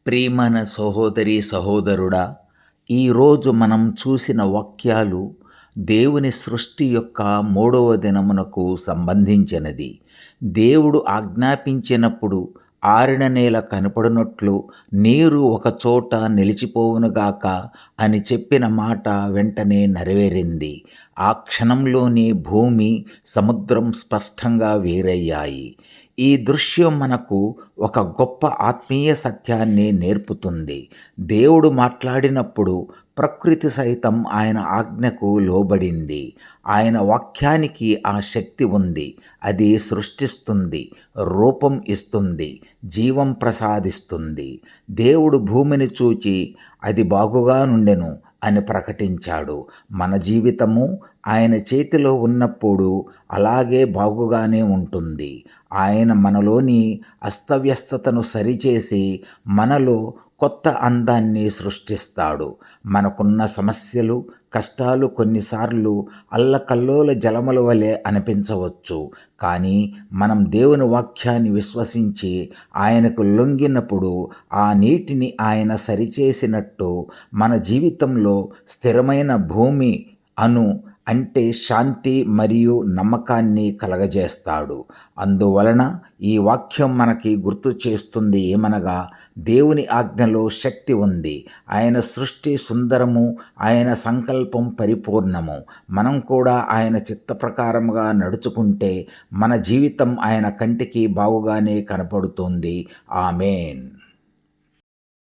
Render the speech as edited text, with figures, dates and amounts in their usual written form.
ప్రియమైన సహోదరి సహోదరుడా, ఈరోజు మనం చూసిన వాక్యాలు దేవుని సృష్టి యొక్క మూడవ దినమునకు సంబంధించినది. దేవుడు ఆజ్ఞాపించినప్పుడు ఆరిన నేల కనపడునట్లు నీరు ఒకచోట నిలిచిపోవునుగాక అని చెప్పిన మాట వెంటనే నెరవేరింది. ఆ క్షణంలోని భూమి, సముద్రం స్పష్టంగా వేరయ్యాయి. ఈ దృశ్యం మనకు ఒక గొప్ప ఆత్మీయ సత్యాన్ని నేర్పుతుంది. దేవుడు మాట్లాడినప్పుడు ప్రకృతి సైతం ఆయన ఆజ్ఞకు లోబడింది. ఆయన వాక్యానికి ఆ శక్తి ఉంది. అది సృష్టిస్తుంది, రూపం ఇస్తుంది, జీవం ప్రసాదిస్తుంది. దేవుడు భూమిని చూచి అది బాగుగా నుండెను అని ప్రకటించాడు. మన జీవితము ఆయన చేతిలో ఉన్నప్పుడు అలాగే బాగుగానే ఉంటుంది. ఆయన మనలోని అస్తవ్యస్తతను సరిచేసి మనలో కొత్త అందాన్ని సృష్టిస్తాడు. మనకున్న సమస్యలు, కష్టాలు కొన్నిసార్లు అల్లకల్లోల జలముల వలె అనిపించవచ్చు. కానీ మనం దేవుని వాక్యాన్ని విశ్వసించి ఆయనకు లొంగినప్పుడు ఆ నీటిని ఆయన సరిచేసినట్టు మన జీవితంలో స్థిరమైన భూమి అంటే శాంతి మరియు నమ్మకాన్ని కలగజేస్తాడు. అందువలన ఈ వాక్యం మనకి గుర్తు చేస్తుంది ఏమనగా, దేవుని ఆజ్ఞలో శక్తి ఉంది. ఆయన సృష్టి సుందరము, ఆయన సంకల్పం పరిపూర్ణము. మనం కూడా ఆయన చిత్త ప్రకారముగా నడుచుకుంటే మన జీవితం ఆయన కంటికి బాగుగానే కనపడుతుంది. ఆమేన్.